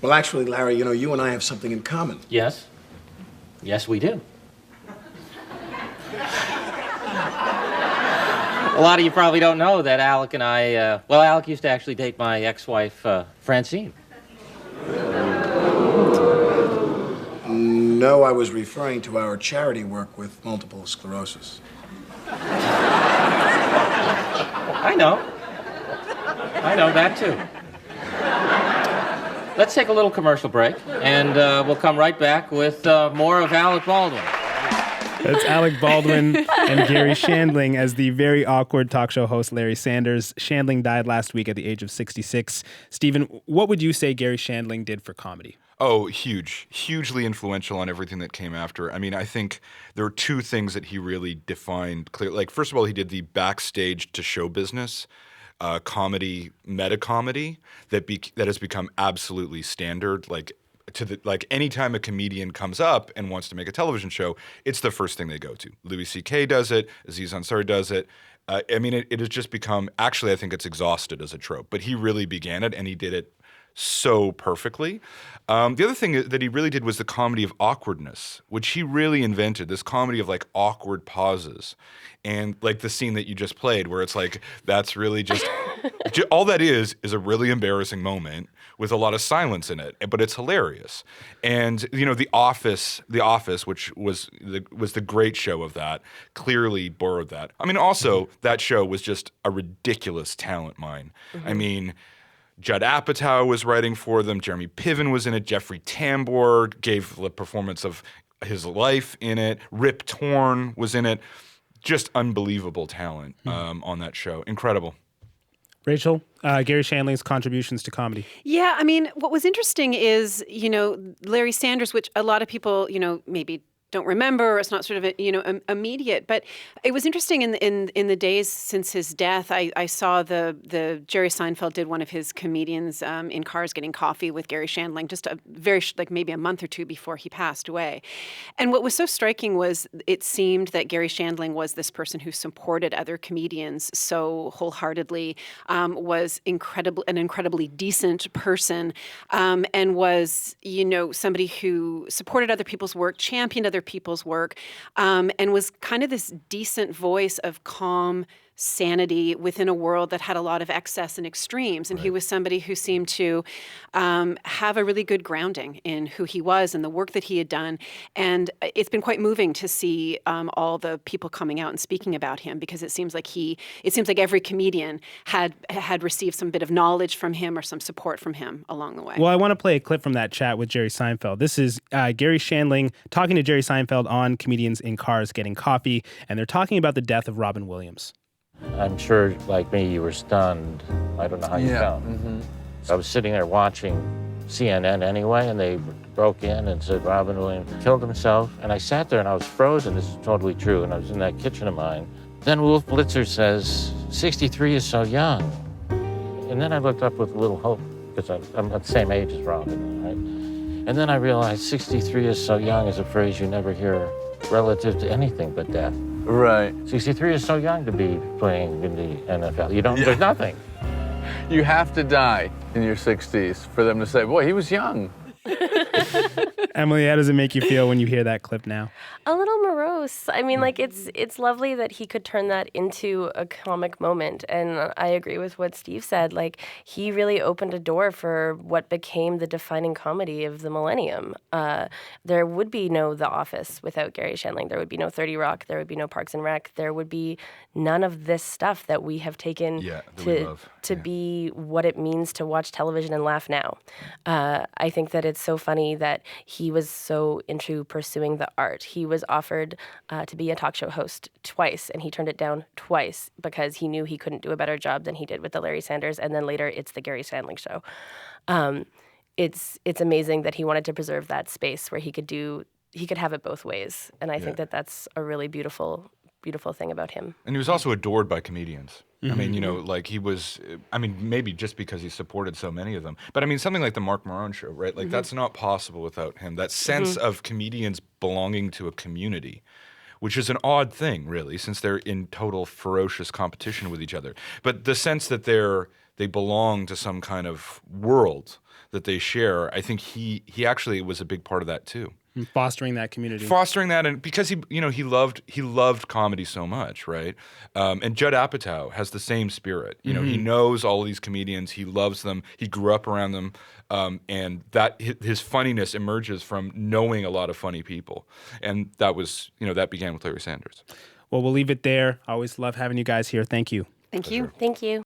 Well, actually, Larry, you and I have something in common. Yes. Yes, we do. A lot of you probably don't know that Alec and I, Alec used to actually date my ex-wife, Francine. No, I was referring to our charity work with multiple sclerosis. I know that too. Let's take a little commercial break, and we'll come right back with more of Alec Baldwin. That's Alec Baldwin and Garry Shandling as the very awkward talk show host Larry Sanders. Shandling died last week at the age of 66. Stephen, what would you say Garry Shandling did for comedy? Oh, hugely influential on everything that came after. I mean, I think there are two things that he really defined clearly. Like, first of all, he did the backstage to show business comedy, meta comedy that has become absolutely standard. Like anytime a comedian comes up and wants to make a television show, it's the first thing they go to. Louis C.K. does it. Aziz Ansari does it. It has just become. Actually, I think it's exhausted as a trope. But he really began it, and he did it so perfectly. The other thing that he really did was the comedy of awkwardness, which he really invented, this comedy of like awkward pauses. And like the scene that you just played where it's like, that's really just, all that is a really embarrassing moment with a lot of silence in it, but it's hilarious. And, The Office, which was the great show of that, clearly borrowed that. I mean, also, that show was just a ridiculous talent mine. Mm-hmm. I mean, Judd Apatow was writing for them. Jeremy Piven was in it. Jeffrey Tambor gave the performance of his life in it. Rip Torn was in it. Just unbelievable talent on that show. Incredible. Rachel, Garry Shandling's contributions to comedy. Yeah, I mean, what was interesting is, Larry Sanders, which a lot of people, maybe don't remember, or it's not sort of immediate. But it was interesting in the days since his death. I saw the Jerry Seinfeld did one of his comedians in cars getting coffee with Garry Shandling just a very maybe a month or two before he passed away. And what was so striking was it seemed that Garry Shandling was this person who supported other comedians so wholeheartedly, was an incredibly decent person, and was somebody who supported other people's work, championed other people's work, and was kind of this decent voice of calm sanity within a world that had a lot of excess and extremes. And He was somebody who seemed to have a really good grounding in who he was and the work that he had done. And it's been quite moving to see all the people coming out and speaking about him, because it seems like every comedian had received some bit of knowledge from him or some support from him along the way. Well, I want to play a clip from that chat with Jerry Seinfeld. This is Garry Shandling talking to Jerry Seinfeld on Comedians in Cars Getting Coffee, and they're talking about the death of Robin Williams. I'm sure, like me, you were stunned. I don't know how you felt. Mm-hmm. I was sitting there watching CNN anyway, and they broke in and said Robin Williams killed himself. And I sat there and I was frozen. This is totally true. And I was in that kitchen of mine. Then Wolf Blitzer says, 63 is so young. And then I looked up with a little hope, because I'm the same age as Robin, right? And then I realized 63 is so young is a phrase you never hear relative to anything but death. Right. 63 is so young to be playing in the NFL. There's nothing. You have to die in your 60s for them to say, boy, he was young. Emily, how does it make you feel when you hear that clip now? A little morose. I mean, it's lovely that he could turn that into a comic moment. And I agree with what Steve said. Like, he really opened a door for what became the defining comedy of the millennium. There would be no The Office without Garry Shandling. There would be no 30 Rock. There would be no Parks and Rec. There would be none of this stuff that we have taken to be what it means to watch television and laugh now. I think that it's so funny that he was so into pursuing the art. He was offered to be a talk show host twice, and he turned it down twice because he knew he couldn't do a better job than he did with the Larry Sanders, and then later it's the Garry Shandling show. It's amazing that he wanted to preserve that space where he could have it both ways, and I think that that's a really beautiful thing about him. And he was also adored by comedians. Mm-hmm. I mean, he was, maybe just because he supported so many of them. But something like the Mark Maron show, right? Like, that's not possible without him. That sense of comedians belonging to a community, which is an odd thing, really, since they're in total ferocious competition with each other. But the sense that they belong to some kind of world that they share, I think he actually was a big part of that too. Fostering that community. Fostering that, and because he loved comedy so much, right? And Judd Apatow has the same spirit. He knows all of these comedians. He loves them. He grew up around them, and that his funniness emerges from knowing a lot of funny people. And that was that began with Larry Sanders. Well, we'll leave it there. I always love having you guys here. Thank you. Thank you. Thank you.